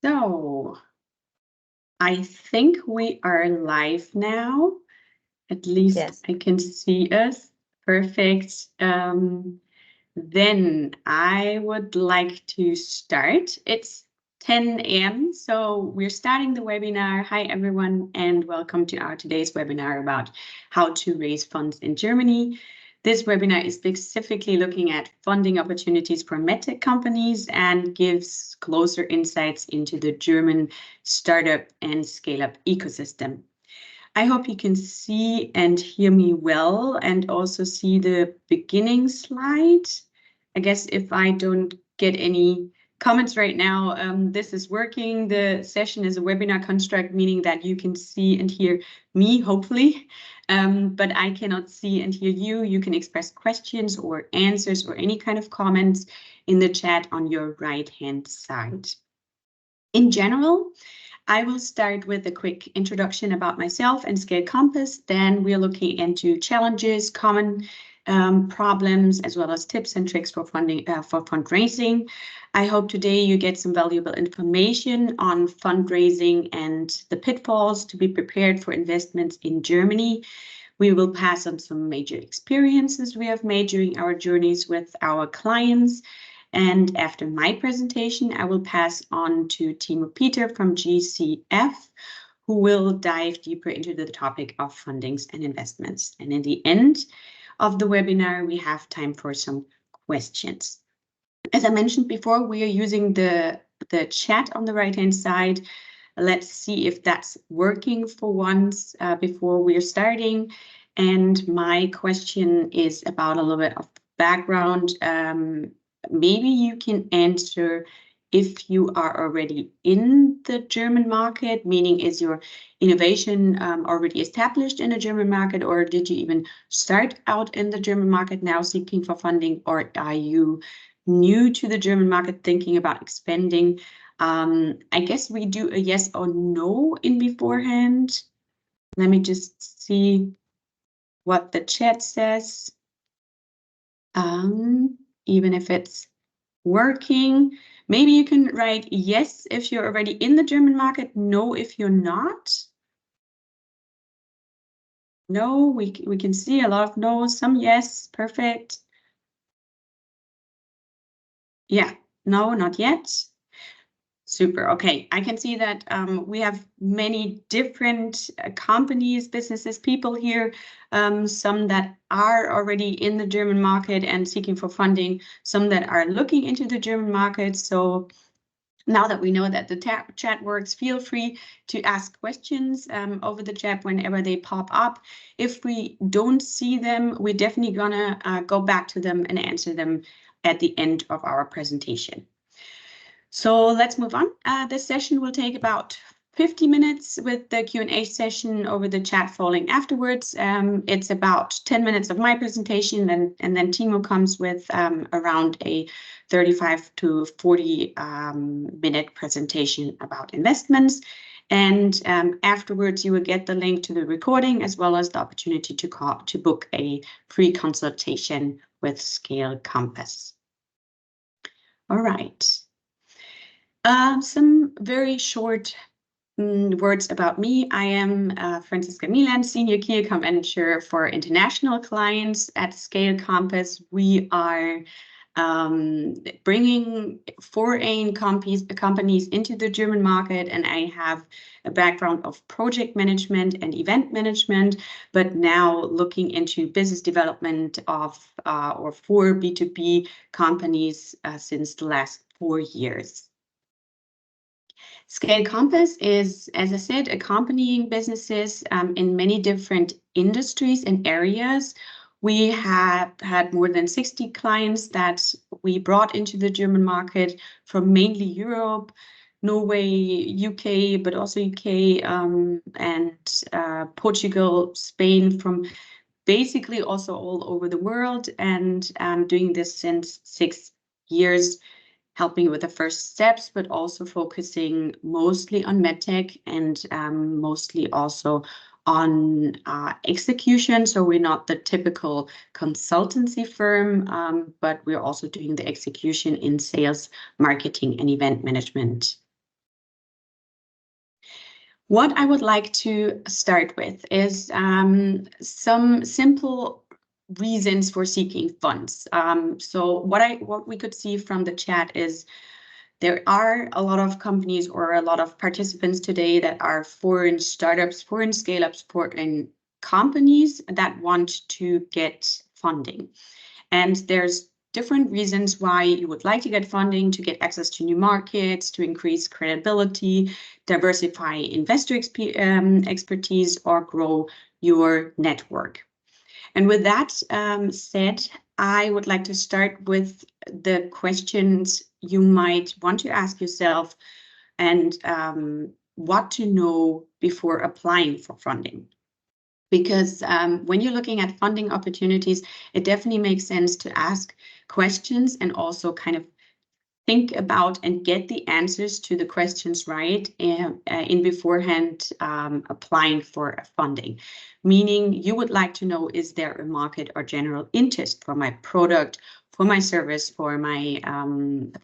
So I think we are live now. At least Yes. I can see us. Perfect. Then I would like to start. It's 10 a.m. So we're starting the webinar. Hi, everyone, and welcome to our today's webinar about how to raise funds in Germany. This webinar is specifically looking at funding opportunities for MedTech companies and gives closer insights into the German startup and scale-up ecosystem. I hope you can see and hear me well and also see the beginning slide. I guess if I don't get any comments right now, this is working. The session is a webinar construct, meaning that you can see and hear me, hopefully, but I cannot see and hear you. You can express questions or answers or any kind of comments in the chat on your right-hand side. In general, I will start with a quick introduction about myself and Scale Compass. Then we're looking into challenges, common problems, as well as tips and tricks for fundraising. I hope today you get some valuable information on fundraising and the pitfalls to be prepared for investments in Germany. We will pass on some major experiences we have made during our journeys with our clients. And after my presentation, I will pass on to Timo Peter from GCF, who will dive deeper into the topic of fundings and investments. And in the end of the webinar, we have time for some questions. As I mentioned before, we are using the chat on the right-hand side. Let's see if that's working for once before we're starting. And my question is about a little bit of background. Maybe you can answer if you are already in the German market, meaning is your innovation already established in the German market, or did you even start out in the German market now seeking for funding, or are you new to the German market thinking about expanding? I guess we do a yes or no in beforehand. Let me just see what the chat says. Even if it's working, maybe you can write yes if you're already in the German market, no if you're not. No, we can see a lot of no's, some yes, perfect. Yeah, no, not yet. Super. Okay, I can see that we have many different companies, businesses, people here, some that are already in the German market and seeking for funding, some that are looking into the German market. So now that we know that the chat works, feel free to ask questions over the chat whenever they pop up. If we don't see them, we're definitely gonna go back to them and answer them at the end of our presentation. So let's move on. This session will take about 50 minutes with the Q&A session over the chat following afterwards. It's about 10 minutes of my presentation, and then Timo comes with around a 35 to 40 minute presentation about investments. And afterwards, you will get the link to the recording as well as the opportunity to book a free consultation with Scale Compass. All right. Some very short words about me. I am Franziska Milan, Senior Key Account Manager for international clients at Scale Compass. We are bringing foreign companies into the German market, and I have a background of project management and event management, but now looking into business development of or for B2B companies since the last 4 years. Scale Compass is, as I said, accompanying businesses in many different industries and areas. We have had more than 60 clients that we brought into the German market from mainly Europe, Norway, UK, but also UK and Portugal, Spain, from basically also all over the world, and doing this since 6 years, helping with the first steps, but also focusing mostly on MedTech and mostly also on execution. So we're not the typical consultancy firm, but we're also doing the execution in sales, marketing, and event management. What I would like to start with is some simple reasons for seeking funds. So what we could see from the chat is there are a lot of companies or a lot of participants today that are foreign startups, foreign scale-ups, foreign companies that want to get funding. And there's different reasons why you would like to get funding, to get access to new markets, to increase credibility, diversify investor expertise, or grow your network. And with that said, I would like to start with the questions you might want to ask yourself and what to know before applying for funding. Because when you're looking at funding opportunities, it definitely makes sense to ask questions and also kind of think about and get the answers to the questions right in beforehand applying for funding. Meaning you would like to know, is there a market or general interest for my product, for my service, for my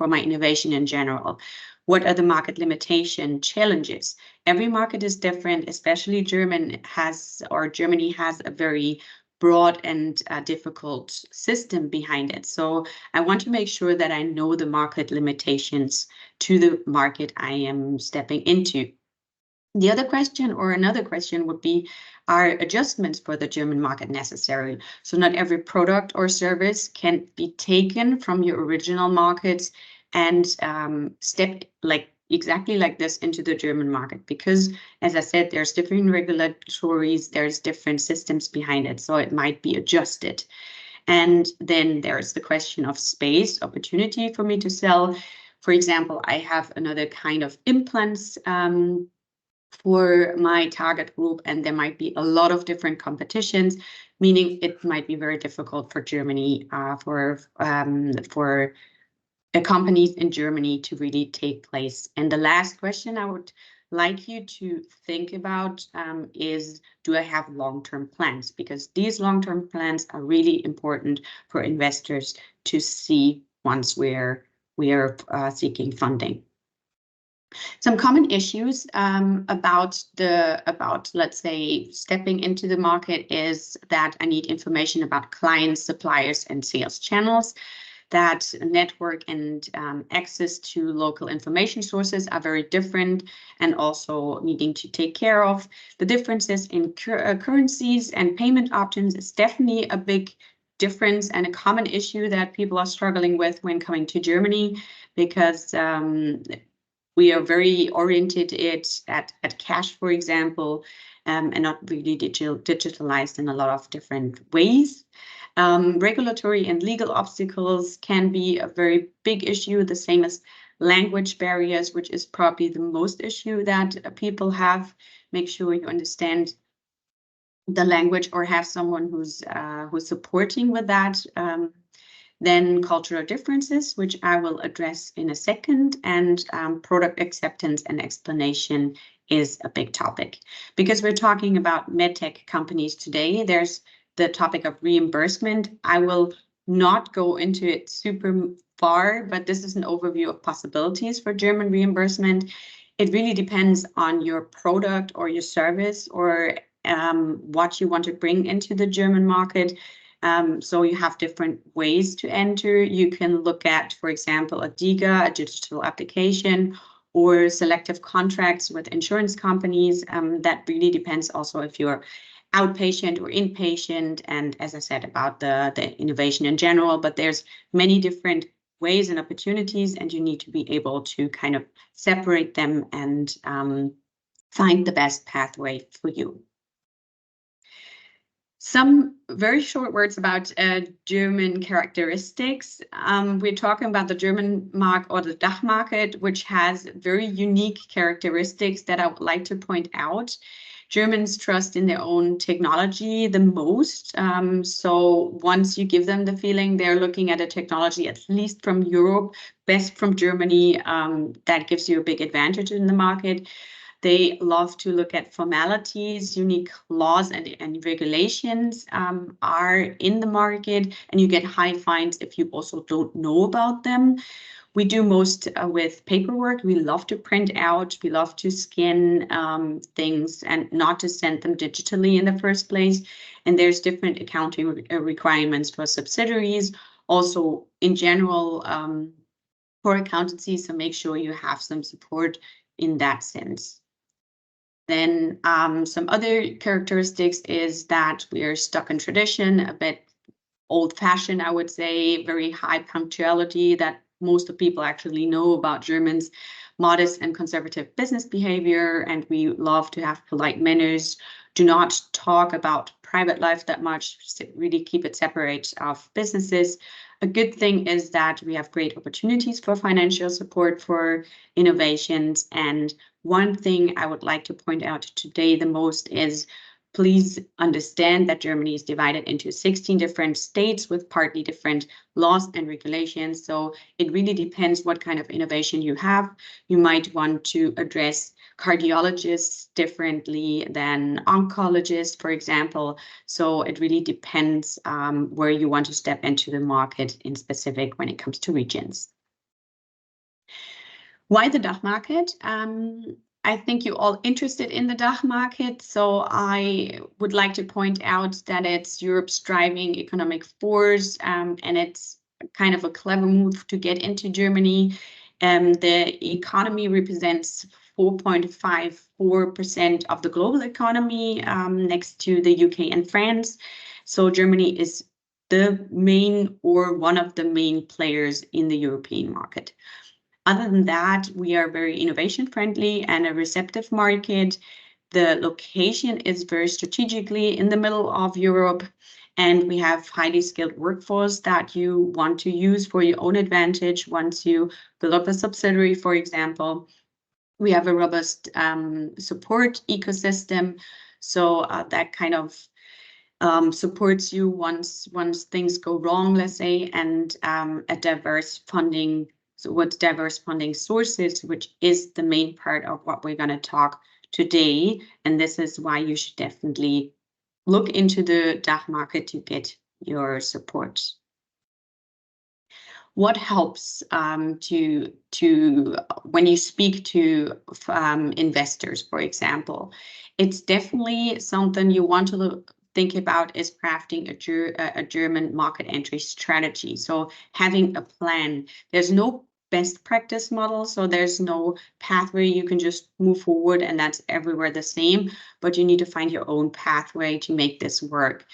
innovation in general? What are the market limitation challenges? Every market is different, especially Germany has a very broad and difficult system behind it. So I want to make sure that I know the market limitations to the market I am stepping into. The other question or another question would be, are adjustments for the German market necessary? So not every product or service can be taken from your original markets and step exactly like this into the German market, because as I said, there's different regulatories, there's different systems behind it, so it might be adjusted. And then there's the question of space, opportunity for me to sell. For example, I have another kind of implants for my target group, and there might be a lot of different competitions, meaning it might be very difficult for Germany, for companies in Germany to really take place. And the last question I would like you to think about is, do I have long-term plans? Because these long-term plans are really important for investors to see once we are seeking funding. Some common issues about let's say stepping into the market is that I need information about clients, suppliers, and sales channels. That network and access to local information sources are very different, and also needing to take care of the differences in currencies and payment options is definitely a big difference and a common issue that people are struggling with when coming to Germany, because we are very oriented at cash, for example, and not really digitalized in a lot of different ways. Regulatory and legal obstacles can be a very big issue, the same as language barriers, which is probably the most issue that people have. Make sure you understand the language or have someone who's supporting with that. Then cultural differences, which I will address in a second, and product acceptance and explanation is a big topic. Because we're talking about MedTech companies today, there's the topic of reimbursement. I will not go into it super far, but this is an overview of possibilities for German reimbursement. It really depends on your product or your service or what you want to bring into the German market. So you have different ways to enter. You can look at, for example, a DIGA, a digital application, or selective contracts with insurance companies. That really depends also if you're outpatient or inpatient, and as I said, about the innovation in general, but there's many different ways and opportunities, and you need to be able to kind of separate them and find the best pathway for you. Some very short words about German characteristics. We're talking about the German market or the DACH market, which has very unique characteristics that I would like to point out. Germans trust in their own technology the most. So once you give them the feeling they're looking at a technology, at least from Europe, best from Germany, that gives you a big advantage in the market. They love to look at formalities, unique laws and regulations are in the market, and you get high fines if you also don't know about them. We do most with paperwork. We love to print out, we love to scan things and not to send them digitally in the first place. And there's different accounting requirements for subsidiaries, also in general for accountancy, so make sure you have some support in that sense. Then some other characteristics is that we are stuck in tradition, a bit old-fashioned, I would say, very high punctuality that most of people actually know about Germans, modest and conservative business behavior, and we love to have polite manners, do not talk about private life that much, really keep it separate of businesses. A good thing is that we have great opportunities for financial support for innovations. And one thing I would like to point out today the most is please understand that Germany is divided into 16 different states with partly different laws and regulations. So it really depends what kind of innovation you have. You might want to address cardiologists differently than oncologists, for example. So it really depends where you want to step into the market in specific when it comes to regions. Why the DACH market? I think you're all interested in the DACH market, so I would like to point out that it's Europe's driving economic force, and it's kind of a clever move to get into Germany. The economy represents 4.54% of the global economy, next to the UK and France. So Germany is the main or one of the main players in the European market. Other than that, we are very innovation friendly and a receptive market. The location is very strategically in the middle of Europe, and we have highly skilled workforce that you want to use for your own advantage once you build up a subsidiary, for example. We have a robust support ecosystem, so that kind of supports you once things go wrong, let's say, and a diverse funding. So what's diverse funding sources, which is the main part of what we're going to talk today. And this is why you should definitely look into the DACH market to get your support. What helps to when you speak to investors, for example? It's definitely something you want to think about is crafting a German market entry strategy. So having a plan. There's no best practice model, so there's no pathway you can just move forward and that's everywhere the same, but you need to find your own pathway to make this work.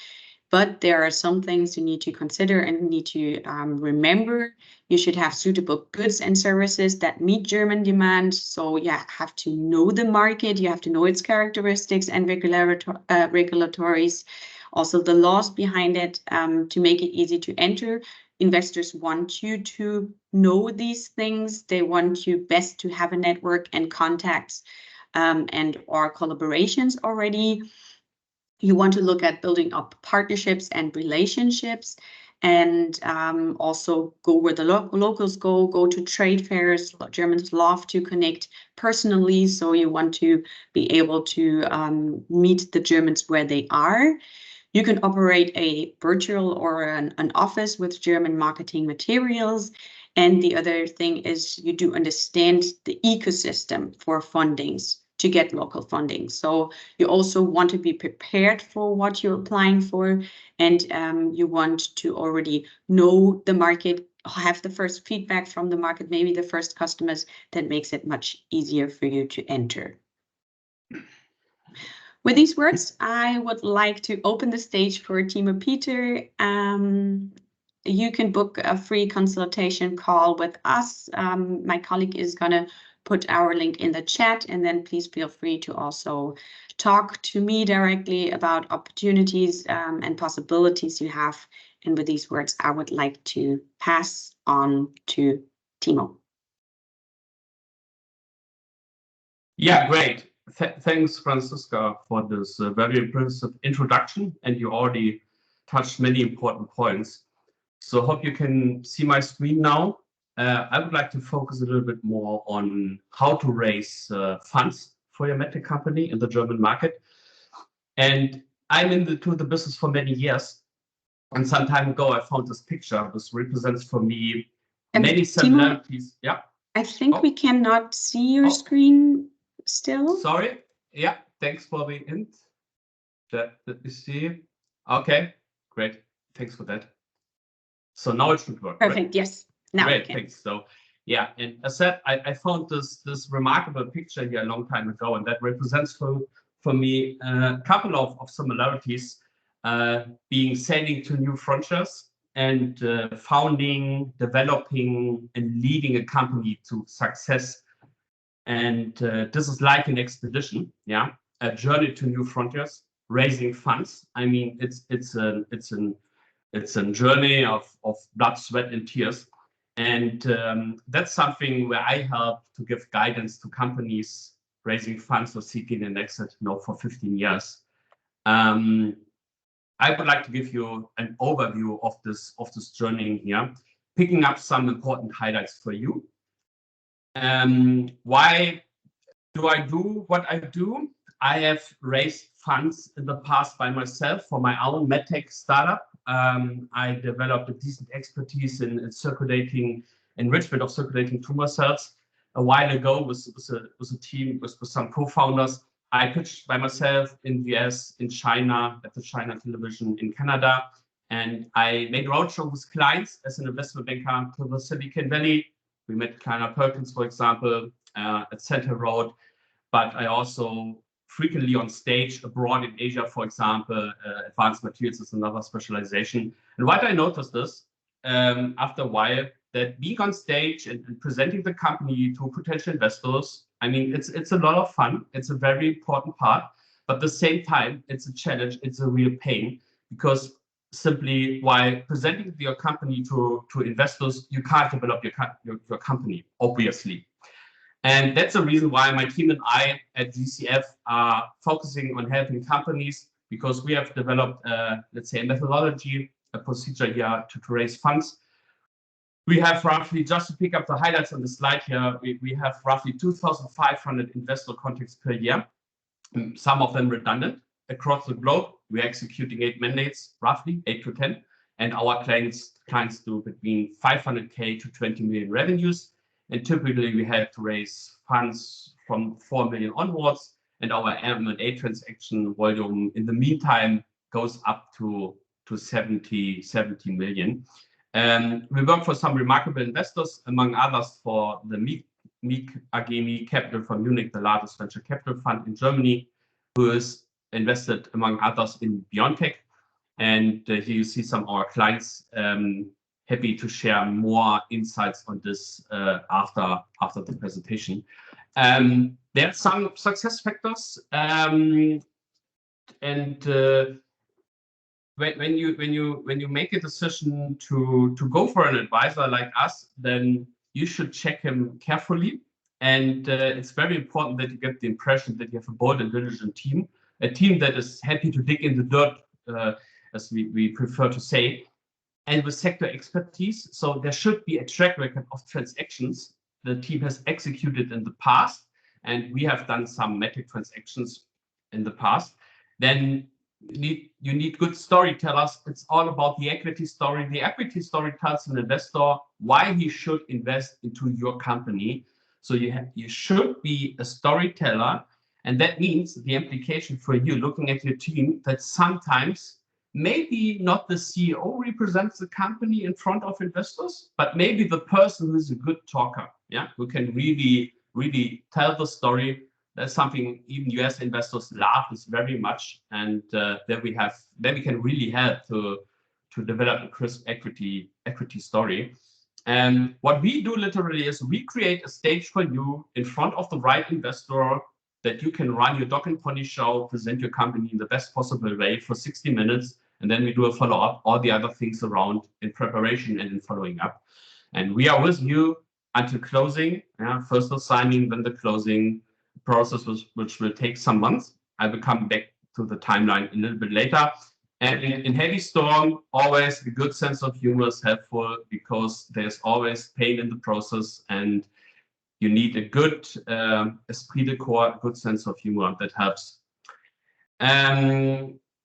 But there are some things you need to consider and need to remember. You should have suitable goods and services that meet German demand. So you have to know the market, you have to know its characteristics and regulatories, also the laws behind it, to make it easy to enter. Investors want you to know these things. They want you best to have a network and contacts and or collaborations already. You want to look at building up partnerships and relationships, and also go where the locals go to trade fairs. Germans love to connect personally, so you want to be able to meet the Germans where they are. You can operate a virtual or an office with German marketing materials. And the other thing is you do understand the ecosystem for fundings to get local funding. So you also want to be prepared for what you're applying for, and you want to already know the market, have the first feedback from the market, maybe the first customers. That makes it much easier for you to enter. With these words, I would like to open the stage for Timo Peter. You can book a free consultation call with us. My colleague is going to put our link in the chat, and then please feel free to also talk to me directly about opportunities and possibilities you have. And with these words, I would like to pass on to Timo. Yeah, great. Thanks, Franziska, for this very impressive introduction, and you already touched many important points. So hope you can see my screen now. I would like to focus a little bit more on how to raise funds for your MedTech company in the German market. And I'm into the business for many years. And some time ago, I found this picture. This represents for me many similarities. Timo, yeah. I think we cannot see your screen still. Sorry. Yeah. Thanks for the hint. Let me see. Okay. Great. Thanks for that. So now it should work. Perfect. Right? Yes. Now great. Thanks. So yeah, and as said, I found this remarkable picture here a long time ago, and that represents for me a couple of similarities, being sailing to new frontiers and founding, developing, and leading a company to success. And this is like an expedition, yeah, a journey to new frontiers, raising funds. I mean, it's a journey of blood, sweat, and tears. And that's something where I help to give guidance to companies raising funds or seeking an exit for 15 years. I would like to give you an overview of this journey here, picking up some important highlights for you. Why do I do what I do? I have raised funds in the past by myself for my own MedTech startup. I developed a decent expertise in circulating enrichment of circulating tumor cells. A while ago, with a team with some co-founders, I pitched by myself in the US, in China, at the China television, in Canada, and I made a roadshow with clients as an investment banker to the Silicon Valley. We met Kleiner Perkins, for example, at Center Road, but I also frequently on stage abroad in Asia, for example. Advanced materials is another specialization. And what I noticed is, after a while, that being on stage and presenting the company to potential investors, I mean, it's a lot of fun. It's a very important part, but at the same time, it's a challenge. It's a real pain, because simply while presenting your company to investors, you can't develop your company, obviously. And that's the reason why my team and I at GCF are focusing on helping companies, because we have developed, let's say, a methodology, a procedure here to raise funds. We have roughly, just to pick up the highlights on the slide here, we have roughly 2,500 investor contacts per year, some of them redundant across the globe. We're executing 8 mandates, roughly 8 to 10, and our clients do between 500K to 20 million revenues. And typically we have to raise funds from 4 million onwards, and our M&A transaction volume in the meantime goes up to 70 million. We work for some remarkable investors, among others for the MIG AG Capital from Munich, the largest venture capital fund in Germany, who is invested, among others, in BioNTech. And here you see some of our clients. Happy to share more insights on this after the presentation. There are some success factors, and when you make a decision to go for an advisor like us, then you should check him carefully. And it's very important that you get the impression that you have a bold and diligent team, a team that is happy to dig in the dirt, as we prefer to say, and with sector expertise. So there should be a track record of transactions the team has executed in the past, and we have done some MedTech transactions in the past. Then you need good storytellers. It's all about the equity story. The equity story tells an investor why he should invest into your company. So you should be a storyteller, and that means the implication for you looking at your team that sometimes maybe not the CEO represents the company in front of investors, but maybe the person who is a good talker, yeah, who can really tell the story. That's something even US investors love is very much, and then we can really help to develop a crisp equity story. And what we do literally is we create a stage for you in front of the right investor that you can run your dog and pony show, present your company in the best possible way for 60 minutes, and then we do a follow-up, all the other things around in preparation and in following up. And we are with you until closing, first the signing, then the closing process, which will take some months. I will come back to the timeline a little bit later. And in heavy storm, always a good sense of humor is helpful, because there's always pain in the process, and you need a good esprit de corps, good sense of humor that helps.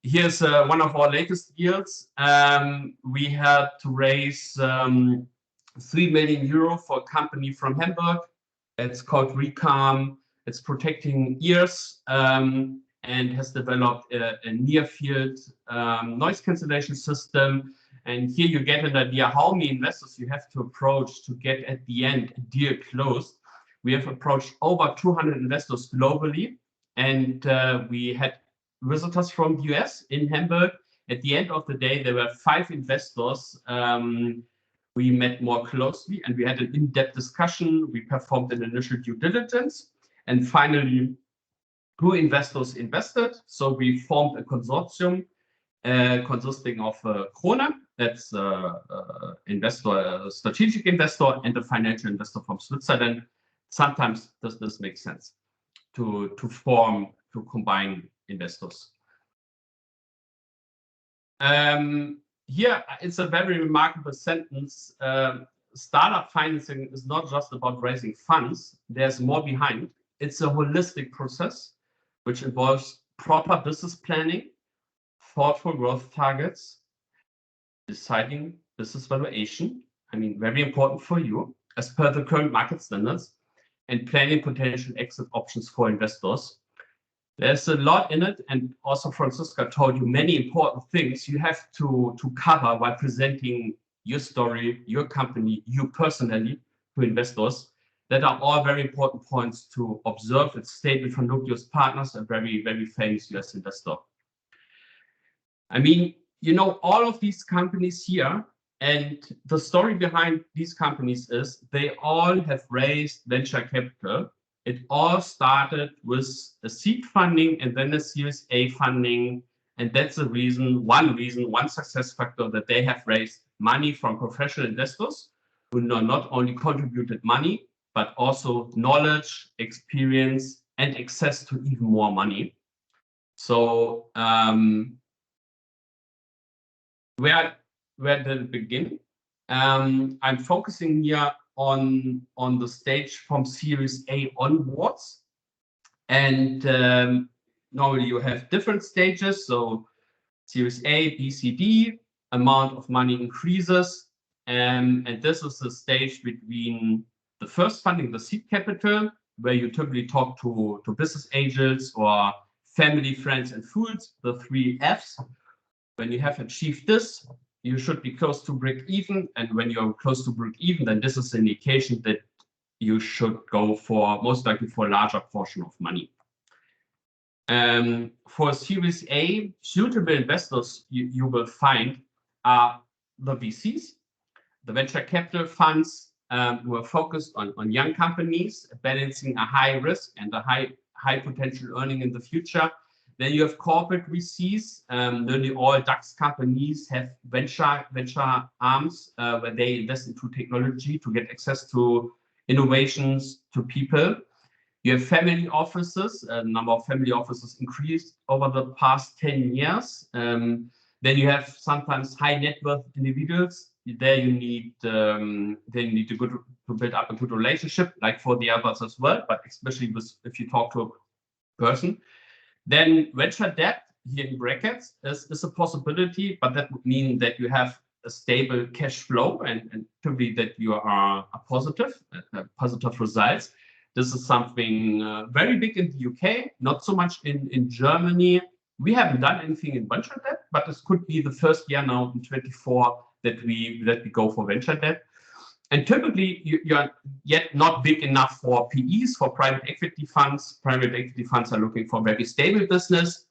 Here's one of our latest deals. We had to raise 3 million euro for a company from Hamburg. It's called Recalm. It's protecting ears and has developed a near field noise cancellation system. And here you get an idea how many investors you have to approach to get at the end a deal closed. We have approached over 200 investors globally, and we had visitors from the US in Hamburg. At the end of the day, there were 5 investors. We met more closely and we had an in-depth discussion. We performed an initial due diligence, and finally 2 investors invested. So we formed a consortium consisting of Krone, that's investor, a strategic investor, and a financial investor from Switzerland. Sometimes this makes sense to combine investors. Here it's a very remarkable sentence. Startup financing is not just about raising funds. There's more behind. It's a holistic process which involves proper business planning, thoughtful growth targets, deciding business valuation, I mean, very important for you, as per the current market standards, and planning potential exit options for investors. There's a lot in it, and also Franziska told you many important things you have to cover while presenting your story, your company, you personally to investors. That are all very important points to observe. It's stated from Nucleus Partners, a very, very famous US investor. I mean, you know, all of these companies here, and the story behind these companies is they all have raised venture capital. It all started with a seed funding and then a Series A funding. And that's the reason, one success factor, that they have raised money from professional investors who not only contributed money, but also knowledge, experience, and access to even more money. So where did it begin? I'm focusing here on the stage from Series A onwards. And normally you have different stages. So Series A, B, C, D, amount of money increases. And this is the stage between the first funding, the seed capital, where you typically talk to business angels or family, friends, and fools, the 3 Fs. When you have achieved this, you should be close to break even. And when you're close to break even, then this is an indication that you should go for, most likely, for a larger portion of money. For Series A, suitable investors you will find are the VCs, the venture capital funds who are focused on young companies, balancing a high risk and a high potential earning in the future. Then you have corporate VCs. Nearly all DAX companies have venture arms where they invest into technology to get access to innovations, to people. You have family offices. A number of family offices increased over the past 10 years. Then you have sometimes high net worth individuals. There you need to build up a good relationship, like for the others as well, but especially if you talk to a person. Then venture debt, here in brackets, is a possibility, but that would mean that you have a stable cash flow and typically that you are positive results. This is something very big in the UK, not so much in Germany. We haven't done anything in venture debt, but this could be the first year now in 24 that we go for venture debt. And typically, you're yet not big enough for PEs, for private equity funds. Private equity funds are looking for very stable business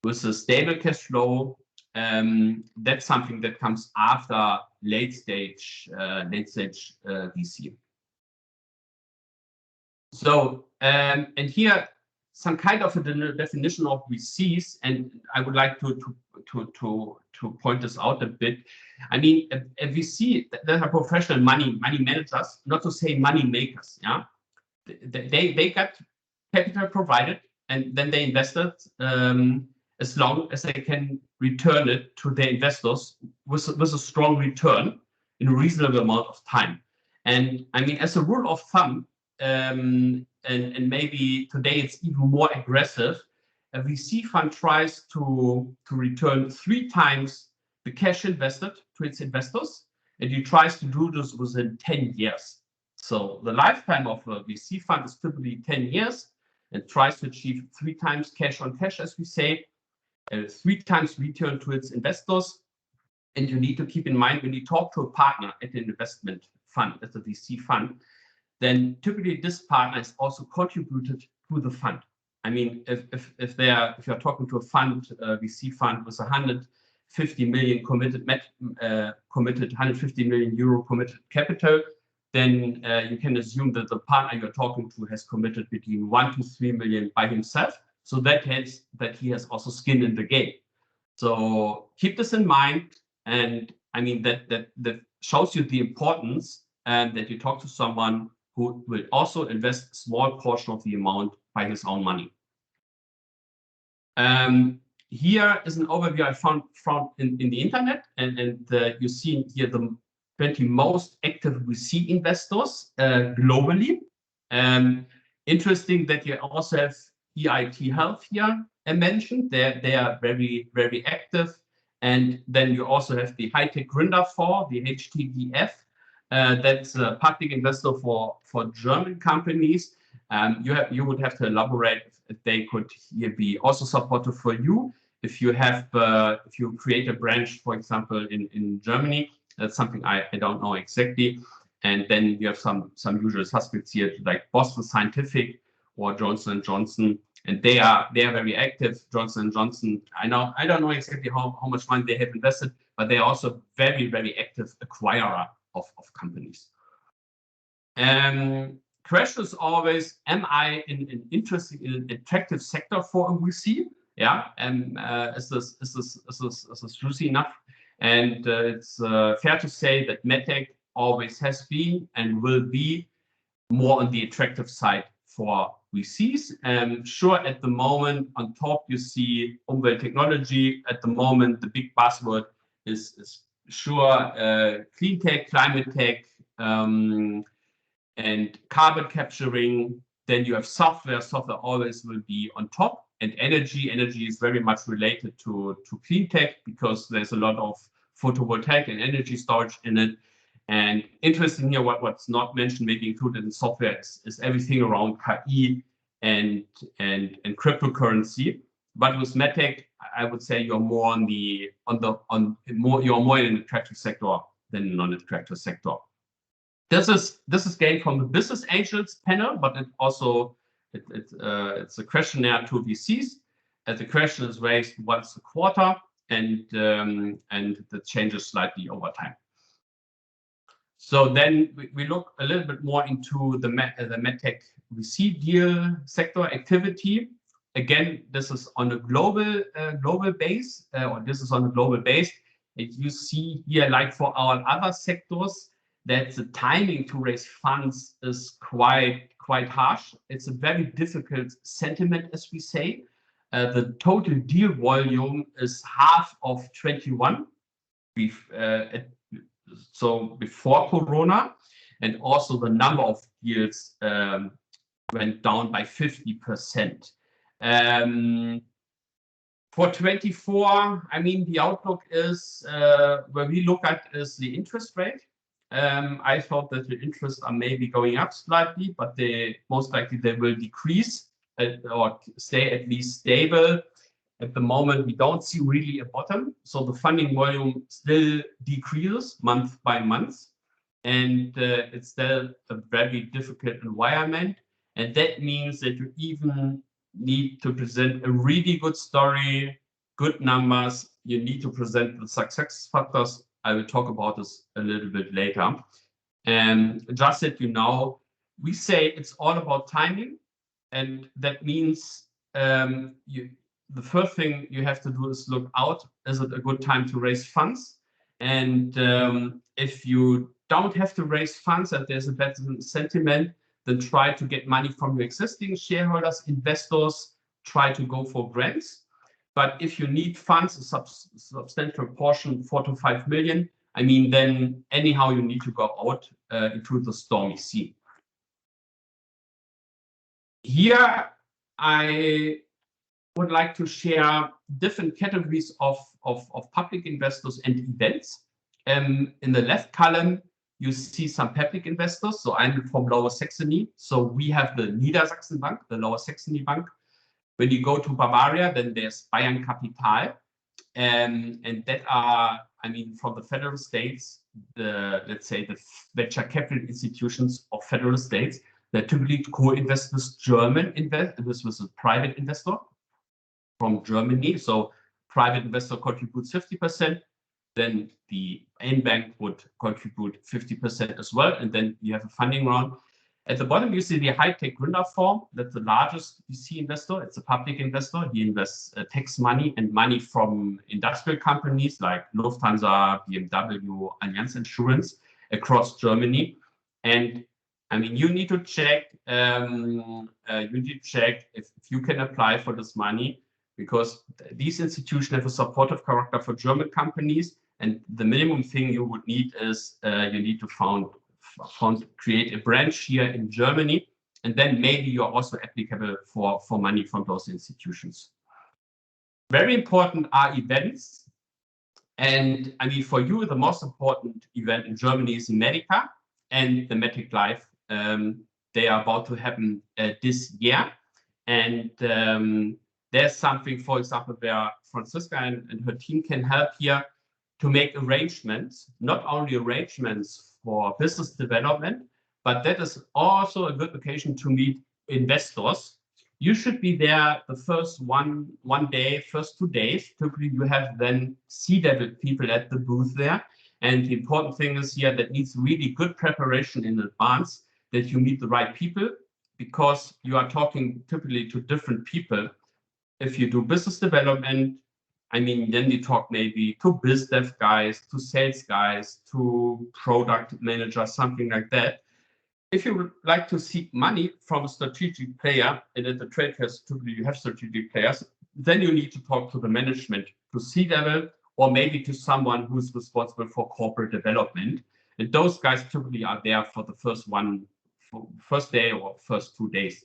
with a stable cash flow. That's something that comes after late stage VC. So, and here some kind of a definition of VCs, and I would like to point this out a bit. I mean, a VC, that are professional money managers, not to say money makers. Yeah, they got capital provided, and then they invested as long as they can return it to their investors with a strong return in a reasonable amount of time. And I mean, as a rule of thumb, and maybe today it's even more aggressive. A VC fund tries to return 3 times the cash invested to its investors, and it tries to do this within 10 years. So the lifetime of a VC fund is typically 10 years and tries to achieve 3 times cash on cash, as we say, 3 times return to its investors. And you need to keep in mind when you talk to a partner at an investment fund, at a VC fund, then typically this partner is also contributed to the fund. I mean, if you're talking to a fund, VC fund with 150 million committed 150 million euro committed capital, then you can assume that the partner you're talking to has committed between 1 to 3 million by himself. So that he has also skin in the game. So keep this in mind, and I mean that shows you the importance that you talk to someone who will also invest a small portion of the amount by his own money. Here is an overview I found in the internet, and you see here the 20 most active VC investors globally. Interesting that you also have EIT Health here mentioned. They are very, very active. And then you also have the High-Tech Gründerfonds, the HTGF. That's a public investor for German companies. You would have to elaborate if they could here be also supportive for you. If you create a branch, for example, in Germany, that's something I don't know exactly. And then you have some usual suspects here, like Boston Scientific or Johnson & Johnson, and they are very active. Johnson & Johnson, I don't know exactly how much money they have invested, but they are also very, very active acquirer of companies. Question is always, am I in an interesting, attractive sector for a VC? Yeah, and is this juicy enough? And it's fair to say that MedTech always has been and will be more on the attractive side for VCs. Sure, at the moment on top you see Umwelt technology. At the moment, the big buzzword is sure clean tech, climate tech, and carbon capturing. Then you have software. Software always will be on top. And energy is very much related to clean tech because there's a lot of photovoltaic and energy storage in it. And interesting here, what's not mentioned, maybe included in software, is everything around KI and cryptocurrency. But with MedTech, I would say you're more you're more in an attractive sector than a non-attractive sector. This is gained from the business angels panel, but it also it's a questionnaire to VCs. And the question is raised once a quarter, and that changes slightly over time. So then we look a little bit more into the MedTech VC deal sector activity. Again, this is on a global base, or this is on a global base. And you see here, like for our other sectors, that the timing to raise funds is quite harsh. It's a very difficult sentiment, as we say. The total deal volume is half of 21. So before Corona, and also the number of deals went down by 50%. For 24, I mean, the outlook is where we look at is the interest rate. I thought that the interests are maybe going up slightly, but most likely they will decrease or stay at least stable. At the moment, we don't see really a bottom. So the funding volume still decreases month by month. And it's still a very difficult environment. And that means that you even need to present a really good story, good numbers. You need to present the success factors. I will talk about this a little bit later. And just that you know, we say it's all about timing. And that means the first thing you have to do is look out. Is it a good time to raise funds? And if you don't have to raise funds and there's a better sentiment, then try to get money from your existing shareholders, investors, try to go for grants. But if you need funds, a substantial portion, 4 to 5 million, I mean, then anyhow, you need to go out into the stormy sea. Here, I would like to share different categories of public investors and events. In the left column, you see some public investors. So I'm from Lower Saxony. So we have the Niedersachsen Bank, the Lower Saxony Bank. When you go to Bavaria, then there's Bayern Capital. And that are, I mean, from the federal states, let's say the venture capital institutions of federal states that typically co-invest with German investors, with a private investor from Germany. So private investor contributes 50%, then the main bank would contribute 50% as well, and then you have a funding round. At the bottom, you see the high-tech Gründerfonds. That's the largest VC investor. It's a public investor. He invests tax money and money from industrial companies like Lufthansa, BMW, Allianz Insurance across Germany. And I mean, you need to check. If you can apply for this money, because these institutions have a supportive character for German companies. And the minimum thing you would need is you need to create a branch here in Germany, and then maybe you're also applicable for money from those institutions. Very important are events. And I mean, for you, the most important event in Germany is Medica and the MedTech Live. They are about to happen this year. And there's something, for example, where Franziska and her team can help here to make arrangements, not only arrangements for business development, but that is also a good occasion to meet investors. You should be there the first one day, first 2 days. Typically, you have then C-level people at the booth there. And the important thing is here that needs really good preparation in advance, that you meet the right people, because you are talking typically to different people. If you do business development, I mean, then you talk maybe to biz dev guys, to sales guys, to product managers, something like that. If you would like to seek money from a strategic player, and at the trade fairs, typically you have strategic players, then you need to talk to the management, to C-level, or maybe to someone who's responsible for corporate development. And those guys typically are there for the first day or first 2 days.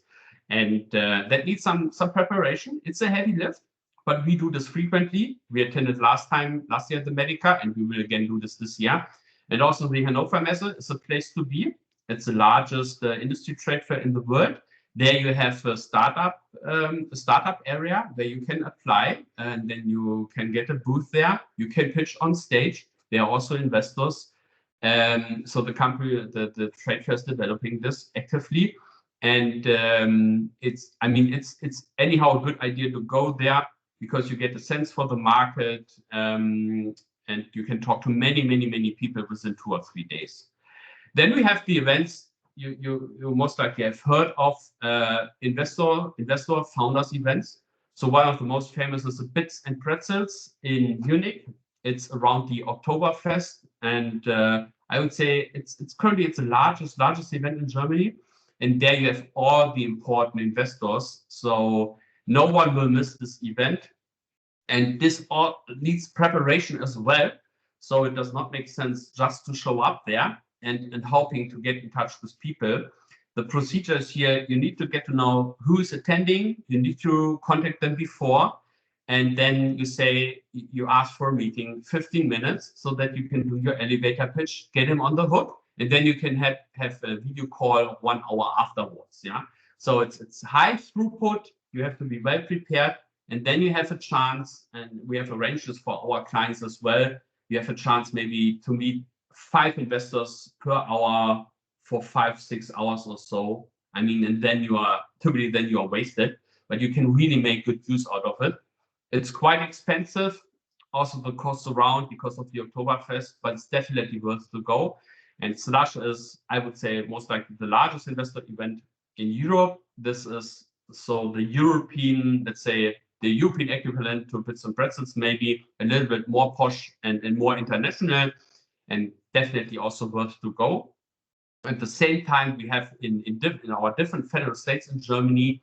And that needs some preparation. It's a heavy lift, but we do this frequently. We attended last year at the Medica, and we will again do this year. And also the Hannover Messe is a place to be. It's the largest industry trade fair in the world. There you have a startup area where you can apply, and then you can get a booth there. You can pitch on stage. There are also investors. So the company, the trade fair is developing this actively. And it's anyhow a good idea to go there, because you get a sense for the market, and you can talk to many people within 2 or 3 days. Then we have the events you most likely have heard of, investor founders events. So one of the most famous is the Bits and Pretzels in Munich. It's around the Oktoberfest, and I would say it's currently the largest event in Germany. And there you have all the important investors. So no one will miss this event. And this all needs preparation as well. So it does not make sense just to show up there and hoping to get in touch with people. The procedure is here, you need to get to know who is attending. You need to contact them before. And then you ask for a meeting, 15 minutes, so that you can do your elevator pitch, get him on the hook. And then you can have a video call 1 hour afterwards. Yeah. So it's high throughput. You have to be well prepared. And then you have a chance, and we have arranged this for our clients as well. You have a chance maybe to meet 5 investors per hour for 5-6 hours or so. I mean, and then you are wasted, but you can really make good use out of it. It's quite expensive, also the costs around because of the Oktoberfest, but it's definitely worth to go. And Slush is, I would say, most likely the largest investor event in Europe. This is so the European, let's say, the European equivalent to Bits and Pretzels, maybe a little bit more posh and more international, and definitely also worth to go. At the same time, we have in our different federal states in Germany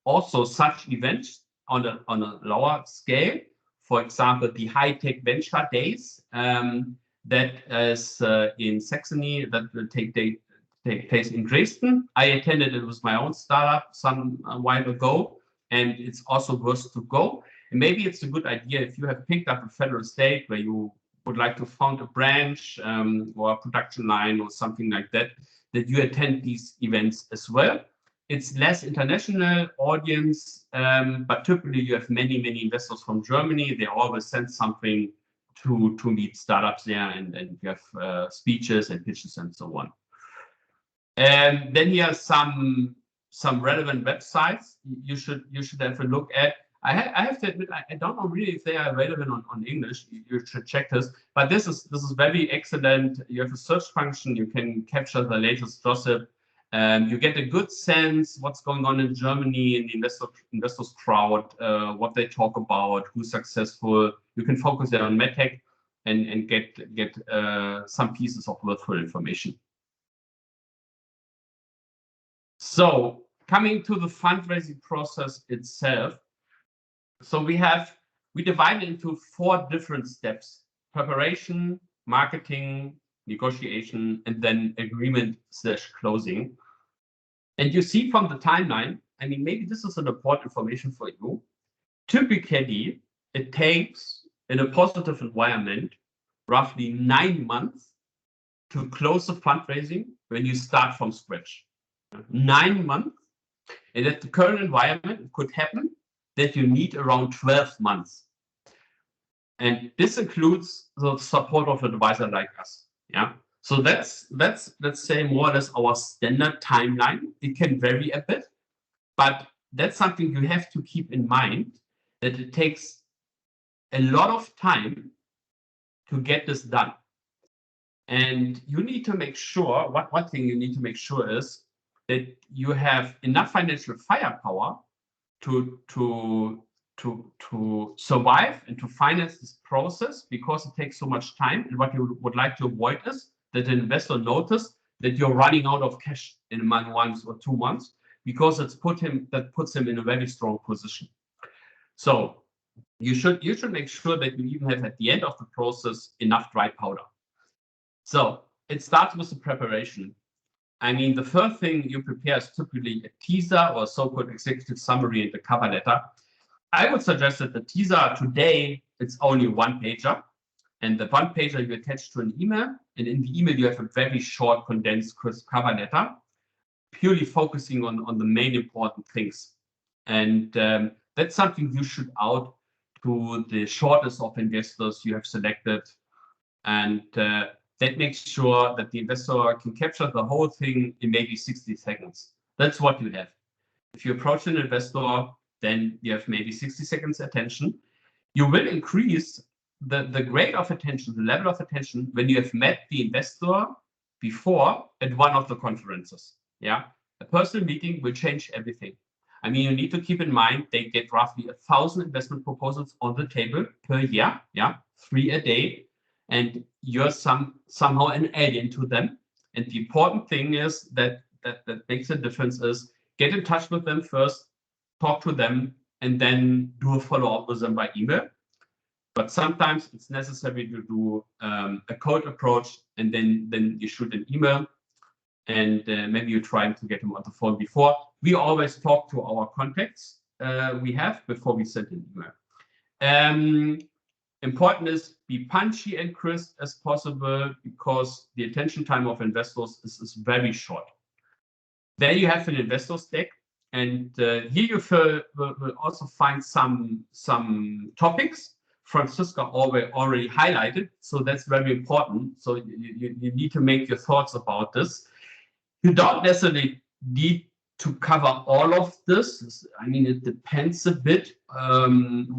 also such events on a lower scale. For example, the high-tech venture days that is in Saxony, that will take take place in Dresden. I attended it with my own startup some while ago, and it's also worth to go. And maybe it's a good idea if you have picked up a federal state where you would like to found a branch or a production line or something like that, that you attend these events as well. It's less international audience, but typically you have many investors from Germany. They always send something to meet startups there, and you have speeches and pitches and so on. And then here are some relevant websites you should have a look at. I have to admit, I don't know really if they are available on English. You should check this, but this is very excellent. You have a search function. You can capture the latest gossip. You get a good sense what's going on in Germany in the investors crowd, what they talk about, who's successful. You can focus there on MedTech and get some pieces of worthwhile information. So coming to the fundraising process itself, so we divide it into 4 different steps: preparation, marketing, negotiation, and then agreement/closing. And you see from the timeline, I mean, maybe this is an important information for you. Typically, it takes, in a positive environment, roughly 9 months to close the fundraising when you start from scratch. 9 months. And at the current environment, it could happen that you need around 12 months. And this includes the support of an advisor like us. Yeah. So that's let's say more or less our standard timeline. It can vary a bit, but that's something you have to keep in mind, that it takes a lot of time to get this done. And you need to make sure, one thing you need to make sure is that you have enough financial firepower to survive and to finance this process, because it takes so much time. And what you would like to avoid is that an investor notice that you're running out of cash in 1 month or 2 months, because that puts him in a very strong position. So you should make sure that you even have at the end of the process enough dry powder. So it starts with the preparation. I mean, the first thing you prepare is typically a teaser or so-called executive summary and the cover letter. I would suggest that the teaser today, it's only a 1-pager, and the 1-pager you attach to an email, and in the email you have a very short, condensed, crisp cover letter, purely focusing on the main important things. And that's something you shoot out to the shortest of investors you have selected, and that makes sure that the investor can capture the whole thing in maybe 60 seconds. That's what you have. If you approach an investor, then you have maybe 60 seconds attention. You will increase the grade of attention, the level of attention, when you have met the investor before at one of the conferences. Yeah, a personal meeting will change everything. I mean, you need to keep in mind they get roughly 1,000 investment proposals on the table per year. Yeah, 3 a day. And you're somehow an alien to them. And the important thing is that makes a difference is get in touch with them first, talk to them, and then do a follow-up with them by email. But sometimes it's necessary to do a cold approach, and then you shoot an email, and maybe you're trying to get them on the phone before. We always talk to our contacts we have before we send an email. Important is be punchy and crisp as possible, because the attention time of investors is very short. There you have an investor's deck, and here you will also find some topics Franziska already highlighted, so that's very important. So you need to make your thoughts about this. You don't necessarily need to cover all of this. I mean, it depends a bit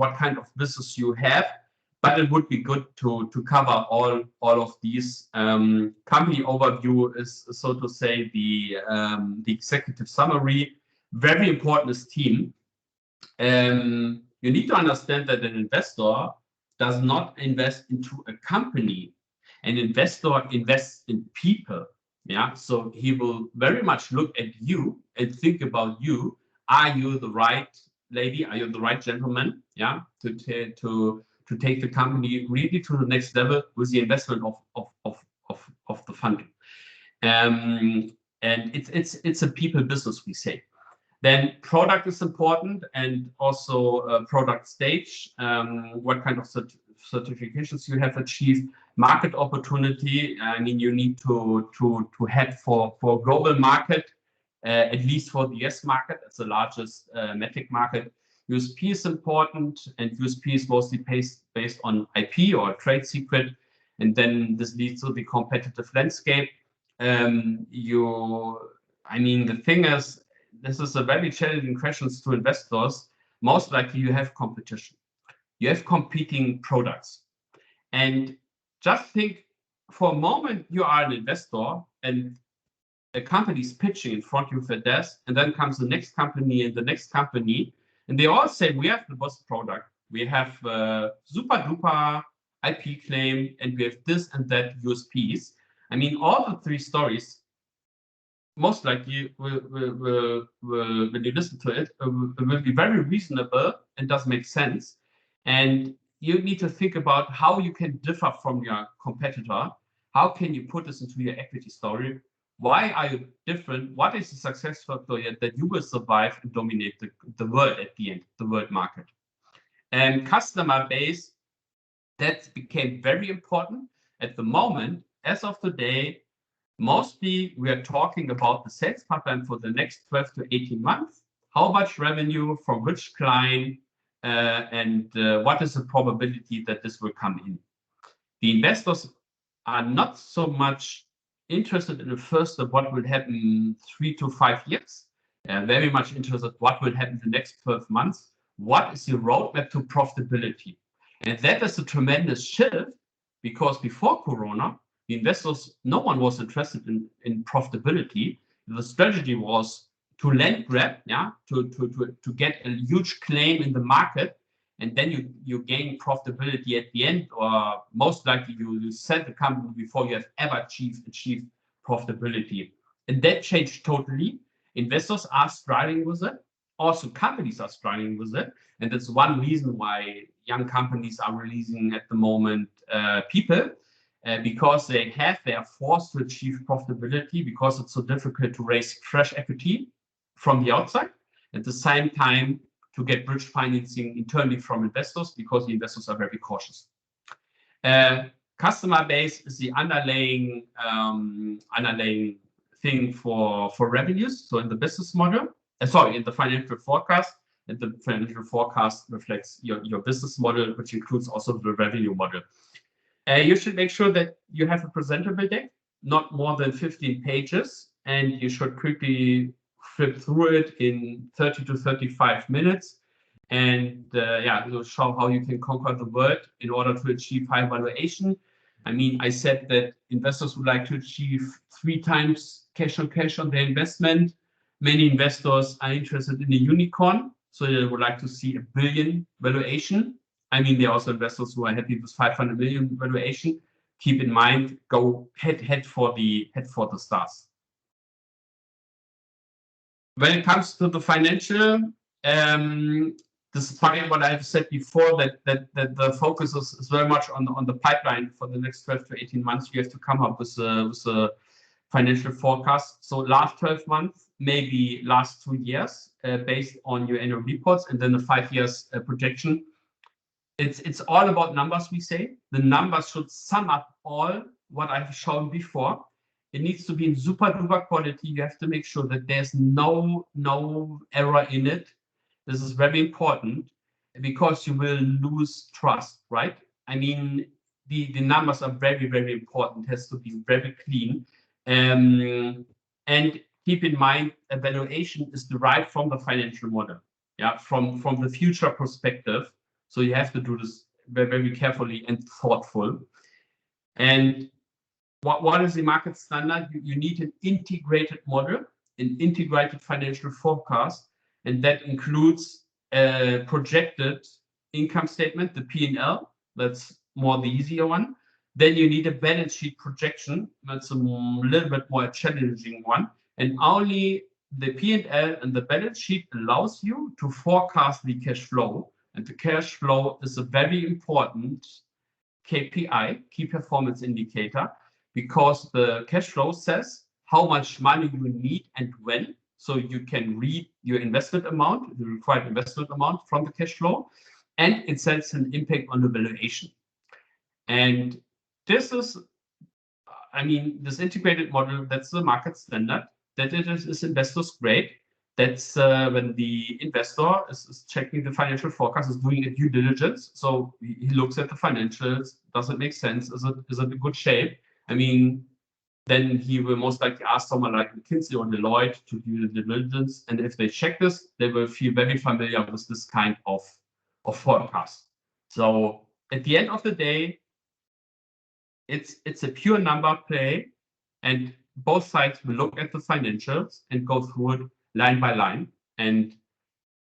what kind of business you have. But it would be good to cover all of these. Company overview is, so to say, the executive summary. Very important is team. You need to understand that an investor does not invest into a company. An investor invests in people. Yeah, so he will very much look at you and think about you. Are you the right lady? Are you the right gentleman? Yeah, to take the company really to the next level with the investment of the fund. And it's a people business, we say. Then product is important, and also product stage, what kind of certifications you have achieved, market opportunity. I mean, you need to head for global market, at least for the US market. It's the largest MedTech market. USP is important, and USP is mostly based on IP or trade secret. And then this leads to the competitive landscape. I mean, the thing is, this is a very challenging question to investors. Most likely you have competition. You have competing products. And just think for a moment, you are an investor and a company is pitching in front of your desk, and then comes the next company and the next company, and they all say, we have the best product. We have super duper IP claim, and we have this and that USPs. I mean, all the three stories, most likely when you listen to it, will be very reasonable and does make sense. And you need to think about how you can differ from your competitor. How can you put this into your equity story? Why are you different? What is the success factor that you will survive and dominate the world at the end, the world market? And customer base, that became very important at the moment. As of today, mostly we are talking about the sales pipeline for the next 12 to 18 months. How much revenue from which client, and what is the probability that this will come in? The investors are not so much interested in the first of what will happen in 3 to 5 years. Very much interested what will happen in the next 12 months. What is the roadmap to profitability? And that is a tremendous shift, because before Corona, the investors, no one was interested in profitability. The strategy was to land grab, to get a huge claim in the market, and then you gain profitability at the end, or most likely you sell the company before you have ever achieved profitability. And that changed totally. Investors are struggling with it. Also, companies are struggling with it. And that's one reason why young companies are releasing at the moment people, because they are forced to achieve profitability, because it's so difficult to raise fresh equity from the outside. At the same time, to get bridge financing internally from investors, because the investors are very cautious. Customer base is the underlying thing for revenues. So in the business model, in the financial forecast, and the financial forecast reflects your business model, which includes also the revenue model. You should make sure that you have a presentable deck, not more than 15 pages, and you should quickly flip through it in 30 to 35 minutes. And it'll show how you can conquer the world in order to achieve high valuation. I mean, I said that investors would like to achieve 3 times cash on their investment. Many investors are interested in a unicorn, so they would like to see $1 billion valuation. I mean, there are also investors who are happy with 500 million valuation. Keep in mind, go head for the stars. When it comes to the financial, despite what I've said before, that the focus is very much on the pipeline for the next 12 to 18 months. You have to come up with a financial forecast. So last 12 months, maybe last 2 years, based on your annual reports, and then the 5 years projection. It's all about numbers, we say. The numbers should sum up all what I've shown before. It needs to be in super duper quality. You have to make sure that there's no error in it. This is very important, because you will lose trust, right? I mean, the numbers are very, very important. It has to be very clean. And keep in mind, evaluation is derived from the financial model, from the future perspective. So you have to do this very, very carefully and thoughtful. And what is the market standard? You need an integrated model, an integrated financial forecast, and that includes a projected income statement, the P&L. That's more the easier one. Then you need a balance sheet projection. That's a little bit more challenging one. And only the P&L and the balance sheet allows you to forecast the cash flow. And the cash flow is a very important KPI, key performance indicator, because the cash flow says how much money you need and when, so you can read your investment amount, the required investment amount from the cash flow, and it sets an impact on the valuation. And this is, I mean, this integrated model, that's the market standard, that it is investors grade. That's when the investor is checking the financial forecast, is doing a due diligence. So he looks at the financials. Does it make sense? Is it in good shape? I mean, then he will most likely ask someone like McKinsey or Deloitte to do the due diligence. And if they check this, they will feel very familiar with this kind of forecast. So at the end of the day, it's a pure number play, and both sides will look at the financials and go through it line by line. And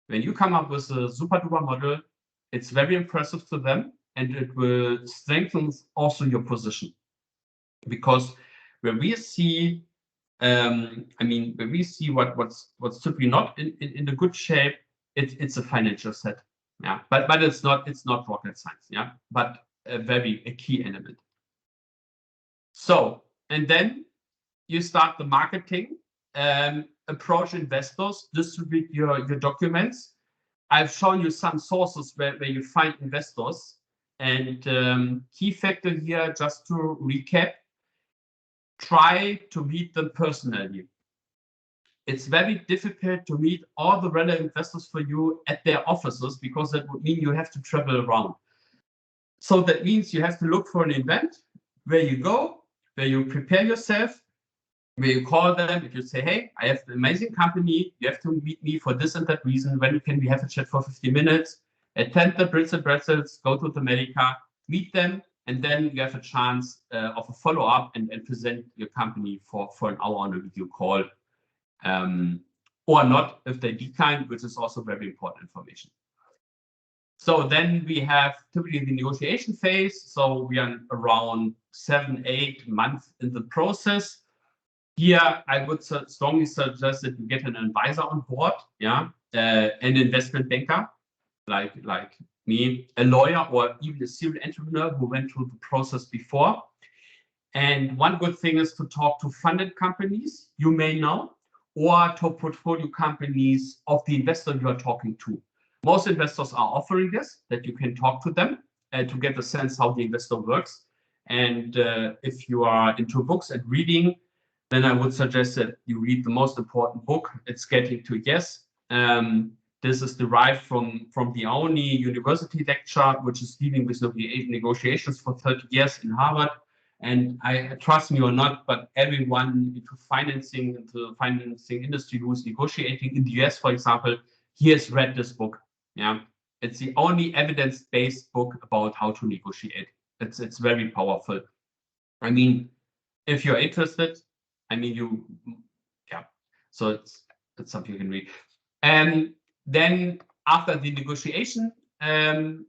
when you come up with a super duper model, it's very impressive to them, and it will strengthen also your position. Because when we see, when we see what's typically not in a good shape, it's a financial set. Yeah, but it's not rocket science. Yeah, but a key element. So, and then you start the marketing, approach investors, distribute your documents. I've shown you some sources where you find investors. And key factor here, just to recap, try to meet them personally. It's very difficult to meet all the relevant investors for you at their offices, because that would mean you have to travel around. So that means you have to look for an event where you go, where you prepare yourself, where you call them, if you say, hey, I have an amazing company, you have to meet me for this and that reason, when can we have a chat for 50 minutes, attend the Brits and Pretzels, go to the Medica, meet them, and then you have a chance of a follow-up and present your company for an hour on a video call, or not if they decline, which is also very important information. So then we have typically the negotiation phase. So we are around 7-8 months in the process. Here, I would strongly suggest that you get an advisor on board, yeah, an investment banker like me, a lawyer, or even a serial entrepreneur who went through the process before. And one good thing is to talk to funded companies you may know, or to portfolio companies of the investor you are talking to. Most investors are offering this, that you can talk to them to get a sense how the investor works. And if you are into books and reading, then I would suggest that you read the most important book. It's Getting to Yes. This is derived from the only university lecture, which is dealing with negotiations for 30 years in Harvard. And I trust me or not, but everyone into the financing industry who is negotiating in the US, for example, he has read this book. Yeah, it's the only evidence-based book about how to negotiate. It's very powerful. I mean, if you're interested, so it's something you can read. And then after the negotiation, then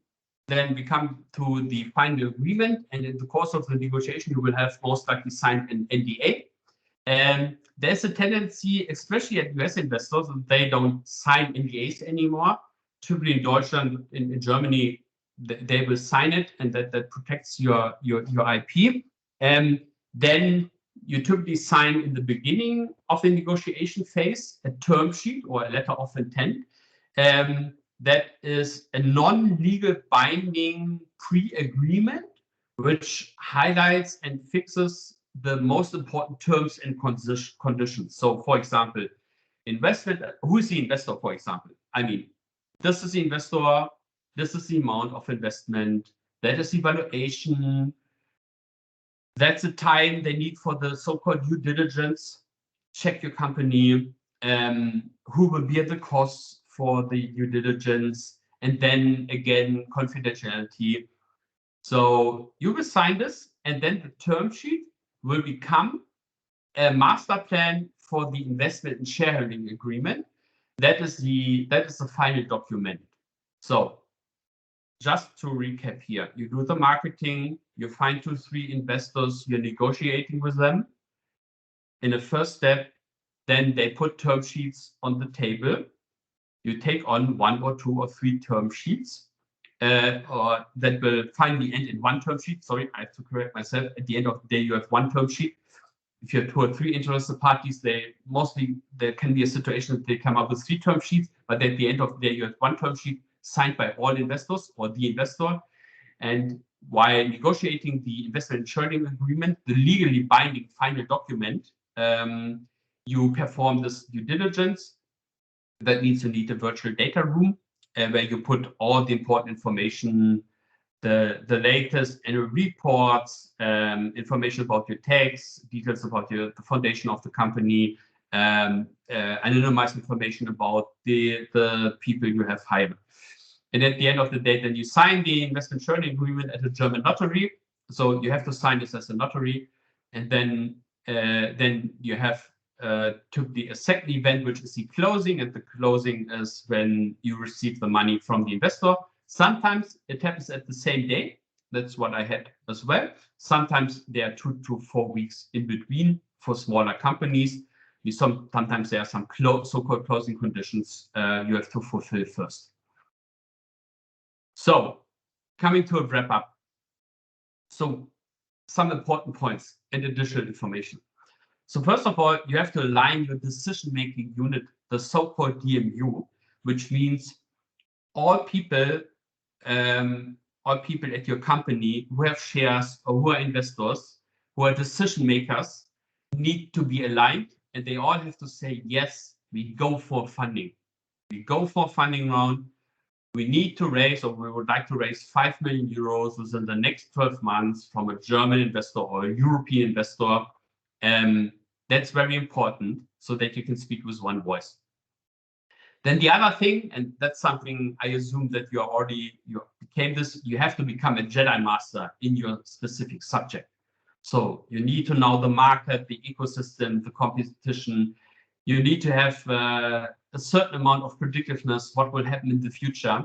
we come to the final agreement. And in the course of the negotiation, you will have most likely signed an NDA. And there's a tendency, especially at US investors, that they don't sign NDAs anymore. Typically in Deutschland, in Germany, they will sign it, and that protects your IP. And then you typically sign in the beginning of the negotiation phase a term sheet or a letter of intent. That is a non-legal binding pre-agreement, which highlights and fixes the most important terms and conditions. So, for example, investment. Who is the investor, for example? I mean, this is the investor, this is the amount of investment, that is the valuation, that's the time they need for the so-called due diligence, check your company, who will bear the costs for the due diligence, and then again, confidentiality. So you will sign this, and then the term sheet will become a master plan for the investment and shareholding agreement. That is the final document. So just to recap here, you do the marketing, you find 2-3 investors, you're negotiating with them. In the first step, then they put term sheets on the table. You take on 1 or 2 or 3 term sheets, or that will finally end in one term sheet. Sorry, I have to correct myself. At the end of the day, you have one term sheet. if you have 2 or 3 interested parties, there can be a situation that they come up with 3 term sheets, but at the end of the day, you have 1 term sheet signed by all investors or the investor. And while negotiating the investment sharing agreement, the legally binding final document, you perform this due diligence. That means you need a virtual data room where you put all the important information, the latest annual reports, information about your tax, details about the foundation of the company, anonymized information about the people you have hired. And at the end of the day, then you sign the investment sharing agreement at a German notary. So you have to sign this as a notary, and then you have to the second event, which is the closing, and the closing is when you receive the money from the investor. Sometimes it happens at the same day. That's what I had as well. Sometimes there are 2 to 4 weeks in between for smaller companies. Sometimes there are some so-called closing conditions you have to fulfill first. So, coming to a wrap up. So, some important points and additional information. So first of all, you have to align your decision-making unit, the so-called DMU, which means all people at your company who have shares or who are investors, who are decision makers, need to be aligned, and they all have to say, yes, we go for funding. We go for a funding round. We need to raise, or we would like to raise 5 million euros within the next 12 months from a German investor or a European investor. That's very important so that you can speak with one voice. Then the other thing, and that's something I assume that you became this, you have to become a Jedi Master in your specific subject. So you need to know the market, the ecosystem, the competition. You need to have a certain amount of predictiveness, what will happen in the future.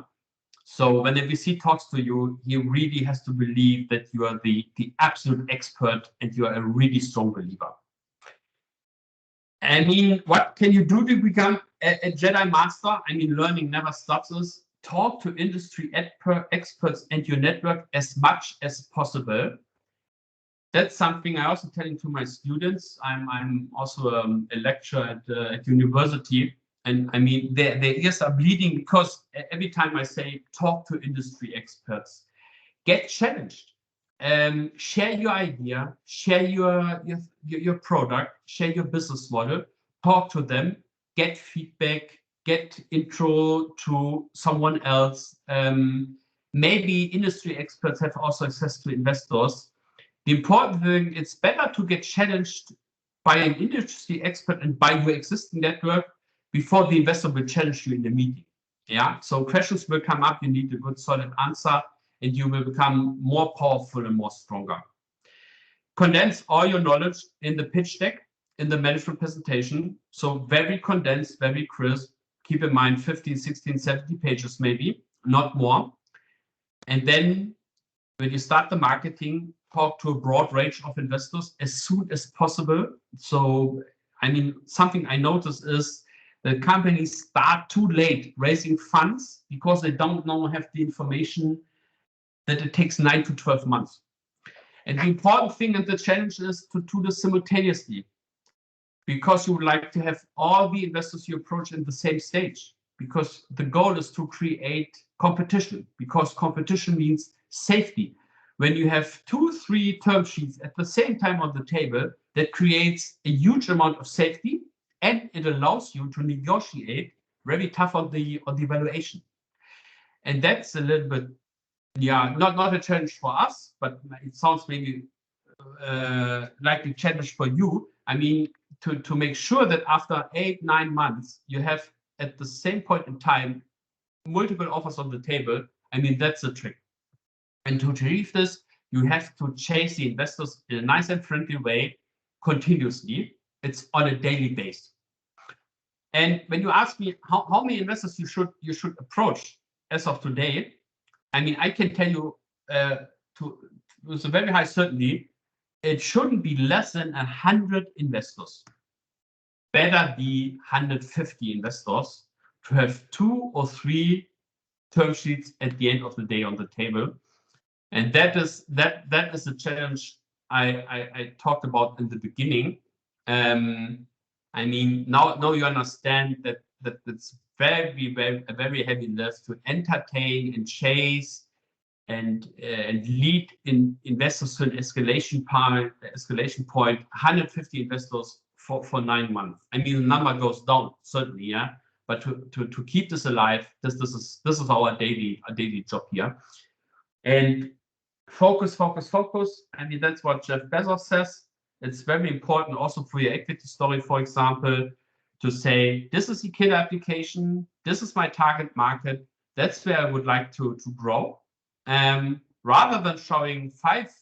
So when the VC talks to you, he really has to believe that you are the absolute expert and you are a really strong believer. I mean, what can you do to become a Jedi Master? I mean, learning never stops us. Talk to industry experts and your network as much as possible. That's something I also telling to my students. I'm also a lecturer at university. And I mean, their ears are bleeding because every time I say, talk to industry experts, get challenged. Share your idea, share your product, share your business model, talk to them, get feedback, get intro to someone else. Maybe industry experts have also access to investors. The important thing, it's better to get challenged by an industry expert and by your existing network before the investor will challenge you in the meeting. Yeah, so questions will come up, you need a good solid answer, and you will become more powerful and more stronger. Condense all your knowledge in the pitch deck, in the management presentation. So very condensed, very crisp. Keep in mind 15, 16, 70 pages maybe, not more. And then when you start the marketing, talk to a broad range of investors as soon as possible. So, I mean, something I notice is that companies start too late raising funds because they don't have the information that it takes 9 to 12 months. And the important thing and the challenge is to do this simultaneously, because you would like to have all the investors you approach in the same stage, because the goal is to create competition, because competition means safety. When you have 2, 3 term sheets at the same time on the table, that creates a huge amount of safety, and it allows you to negotiate very tough on the valuation. And that's a little bit, yeah, not a challenge for us, but it sounds maybe like a challenge for you. I mean, to make sure that after 8, 9 months, you have at the same point in time multiple offers on the table. I mean, that's the trick. And to achieve this, you have to chase the investors in a nice and friendly way continuously. It's on a daily basis. And when you ask me how many investors you should approach as of today, I mean, I can tell you with a very high certainty, it shouldn't be less than 100 investors. Better be 150 investors to have 2 or 3 term sheets at the end of the day on the table. And that is the challenge I talked about in the beginning. I mean, now you understand that it's a very heavy lift to entertain and chase and lead investors to an escalation point. 150 investors for 9 months. I mean, the number goes down certainly, yeah. But to keep this alive, this is our daily job here. And focus. I mean, that's what Jeff Bezos says. It's very important also for your equity story, for example, to say, this is the killer application, this is my target market, that's where I would like to grow. Rather than showing five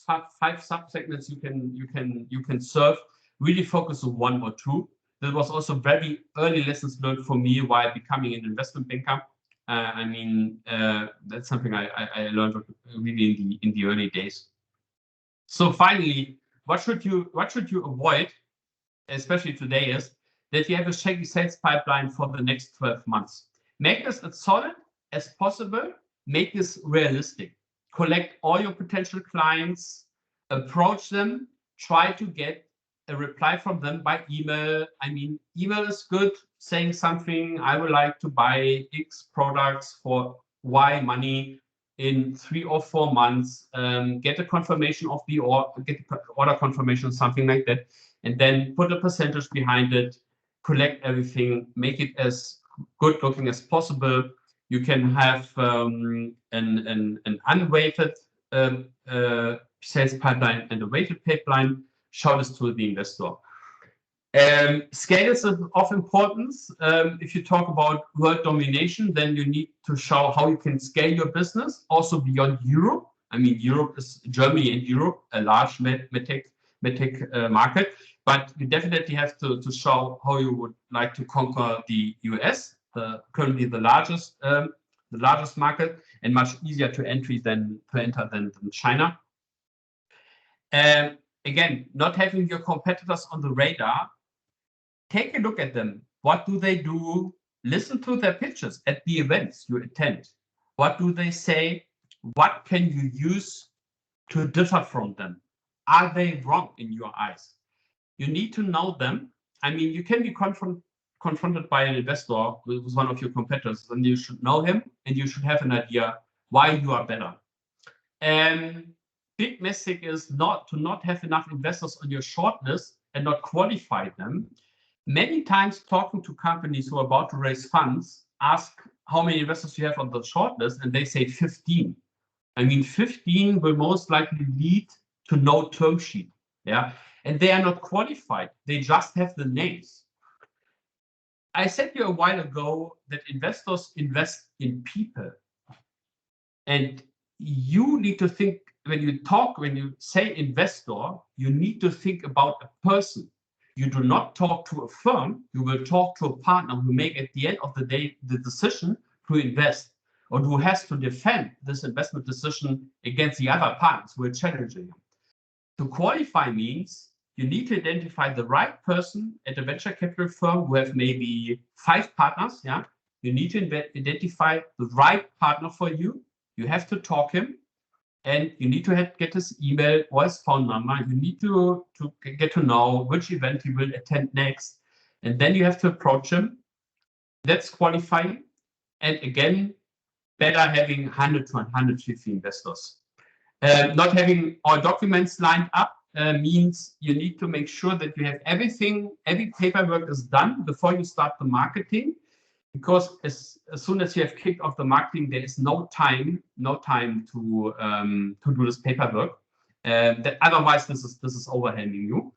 subsegments you can serve, really focus on one or two. That was also very early lessons learned for me while becoming an investment banker. I mean, that's something I learned really in the early days. So finally, what should you avoid, especially today, is that you have a shaky sales pipeline for the next 12 months. Make this as solid as possible. Make this realistic. Collect all your potential clients, approach them, try to get a reply from them by email. I mean, email is good, saying something, I would like to buy X products for Y money in 3 or 4 months, get a confirmation of the order confirmation, something like that, and then put a percentage behind it, collect everything, make it as good looking as possible. You can have an unweighted sales pipeline and a weighted pipeline. Show this to the investor. Scale is of importance. If you talk about world domination, then you need to show how you can scale your business also beyond Europe. I mean, Europe is Germany and Europe, a large MedTech market, but you definitely have to show how you would like to conquer the US, currently the largest market and much easier to enter than China. Again, not having your competitors on the radar. Take a look at them. What do they do? Listen to their pitches at the events you attend. What do they say? What can you use to differ from them? Are they wrong in your eyes? You need to know them. I mean, you can be confronted by an investor with one of your competitors, and you should know him, and you should have an idea why you are better. Big mistake is not have enough investors on your shortlist and not qualify them. Many times talking to companies who are about to raise funds, ask how many investors you have on the shortlist, and they say 15. I mean, 15 will most likely lead to no term sheet. Yeah, and they are not qualified. They just have the names. I said to you a while ago that investors invest in people. And you need to think, when you say investor, you need to think about a person. You do not talk to a firm, you will talk to a partner who make at the end of the day the decision to invest, or who has to defend this investment decision against the other partners who are challenging him. To qualify means you need to identify the right person at a venture capital firm who have maybe 5 partners. Yeah, you need to identify the right partner for you. You have to talk him, and you need to get his email or his phone number. You need to get to know which event he will attend next, and then you have to approach him. That's qualifying. And again, better having 100 to 150 investors. Not having all documents lined up means you need to make sure that you have every paperwork is done before you start the marketing, because as soon as you have kicked off the marketing, there is no time to do this paperwork. That otherwise this is overwhelming you.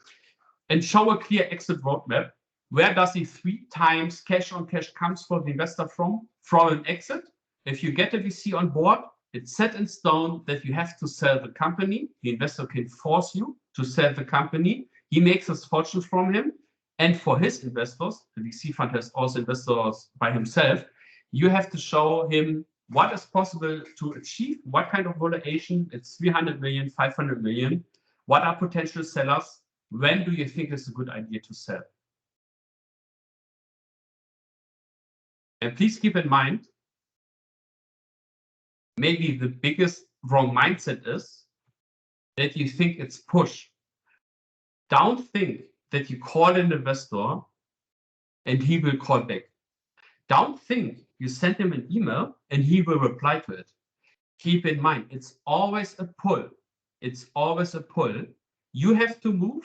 And show a clear exit roadmap. Where does the 3 times cash on cash comes for the investor from an exit? If you get a VC on board, it's set in stone that you have to sell the company. The investor can force you to sell the company. He makes his fortune from him. And for his investors, the VC fund has also investors by himself, you have to show him what is possible to achieve, what kind of valuation, it's 300 million, 500 million, what are potential sellers, when do you think it's a good idea to sell? And please keep in mind, maybe the biggest wrong mindset is that you think it's push. Don't think that you call an investor and he will call back. Don't think you send him an email and he will reply to it. Keep in mind, it's always a pull. It's always a pull. You have to move,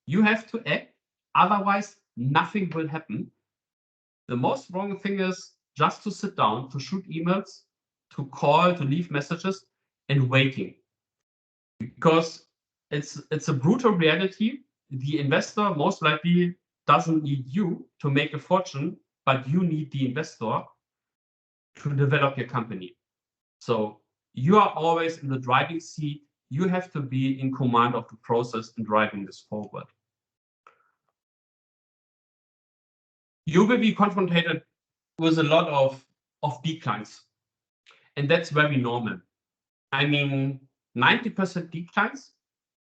you have to act, otherwise nothing will happen. The most wrong thing is just to sit down, to shoot emails, to call, to leave messages, and waiting. Because it's a brutal reality. The investor most likely doesn't need you to make a fortune, but you need the investor to develop your company. So you are always in the driving seat. You have to be in command of the process and driving this forward. You will be confronted with a lot of declines, and that's very normal. I mean, 90% declines.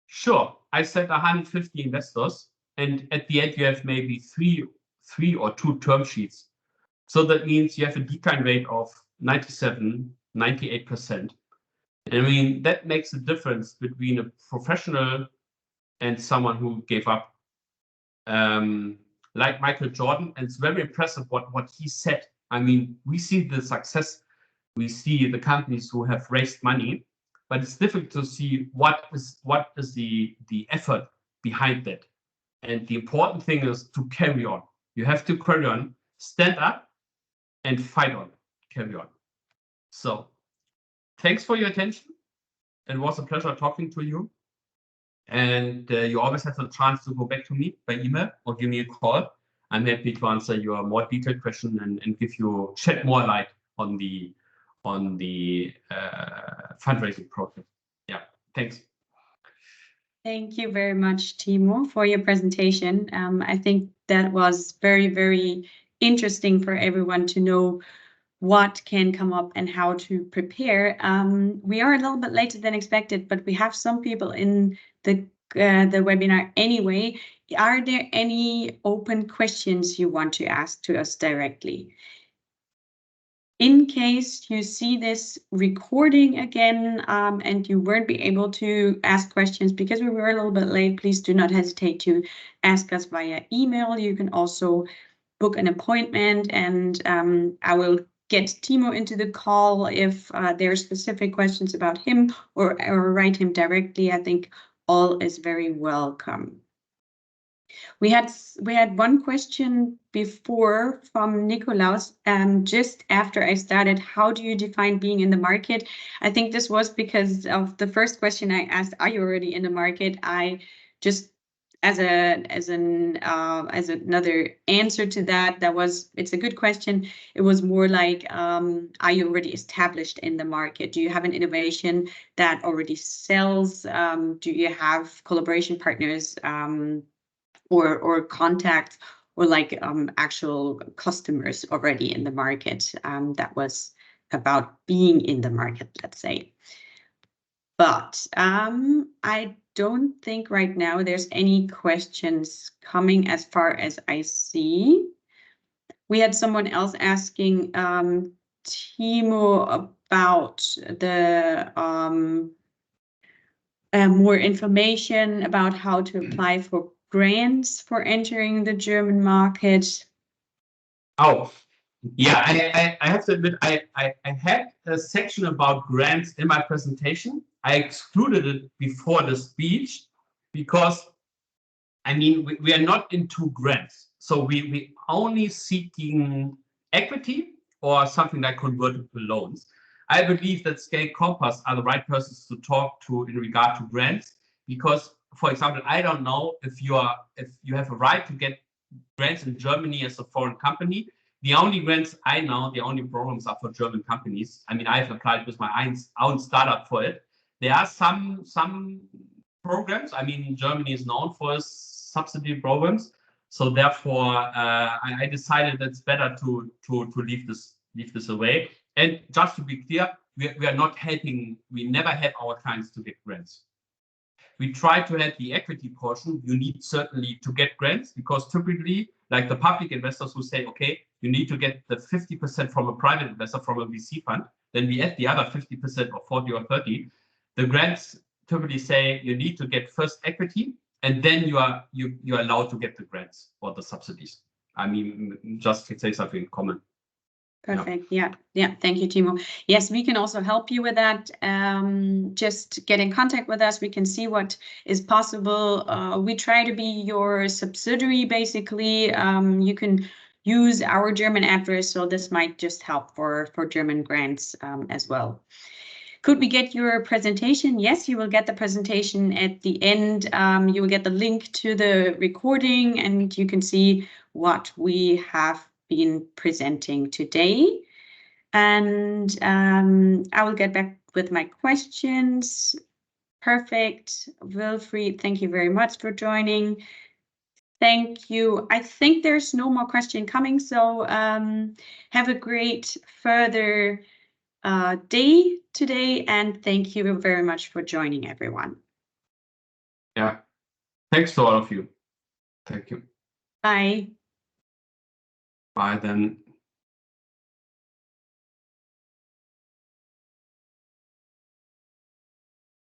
Sure, I said 150 investors, and at the end you have maybe three or two term sheets. So that means you have a decline rate of 97, 98%. I mean, that makes a difference between a professional and someone who gave up. Like Michael Jordan, and it's very impressive what he said. I mean, we see the success, we see the companies who have raised money, but it's difficult to see what is the effort behind that. And the important thing is to carry on. You have to carry on, stand up, and fight on, carry on. So, thanks for your attention. It was a pleasure talking to you. And you always have the chance to go back to me by email or give me a call. I'm happy to answer your more detailed question and give you shed more light on the fundraising process. Yeah, thanks. Thank you very much, Timo, for your presentation. I think that was very, very interesting for everyone to know what can come up and how to prepare. We are a little bit later than expected, but we have some people in the webinar anyway. Are there any open questions you want to ask to us directly? In case you see this recording again and you weren't be able to ask questions because we were a little bit late, please do not hesitate to ask us via email. You can also book an appointment, and I will get Timo into the call if there are specific questions about him, or write him directly. I think all is very welcome. We had one question before from Nikolaus, just after I started. How do you define being in the market? I think this was because of the first question I asked. Are you already in the market? I just as another answer to that, it's a good question. It was more like, are you already established in the market? Do you have an innovation that already sells? Do you have collaboration partners? Or contacts, or like actual customers already in the market. That was about being in the market, let's say. But I don't think right now there's any questions coming as far as I see. We had someone else asking Timo about the more information about how to apply for grants for entering the German market. Oh, yeah, I have to admit, I had a section about grants in my presentation. I excluded it before the speech because, I mean, we are not into grants. So we only seeking equity or something like convertible loans. I believe that Scale Compass are the right persons to talk to in regard to grants, because, for example, I don't know if you have a right to get grants in Germany as a foreign company. The only grants I know, the only programs are for German companies. I mean, I've applied with my own startup for it. There are some programs. I mean, Germany is known for subsidy programs. So therefore, I decided it's better to leave this away. And just to be clear, we are not helping. We never help our clients to get grants. We try to help the equity portion. You need certainly to get grants, because typically, like the public investors who say, okay, you need to get the 50% from a private investor, from a VC fund, then we add the other 50% or 40 or 30. The grants typically say you need to get first equity, and then you are allowed to get the grants or the subsidies. I mean, just to say something common. Perfect. Yeah. Thank you, Timo. Yes, we can also help you with that. Just get in contact with us. We can see what is possible. We try to be your subsidiary, basically. You can use our German address, so this might just help for German grants as well. Could we get your presentation? Yes, you will get the presentation at the end. You will get the link to the recording, and you can see what we have been presenting today. And I will get back with my questions. Perfect. Wilfried, thank you very much for joining. Thank you. I think there's no more question coming, so have a great further day today, and thank you very much for joining, everyone. Yeah. Thanks to all of you. Thank you. Bye. Bye then.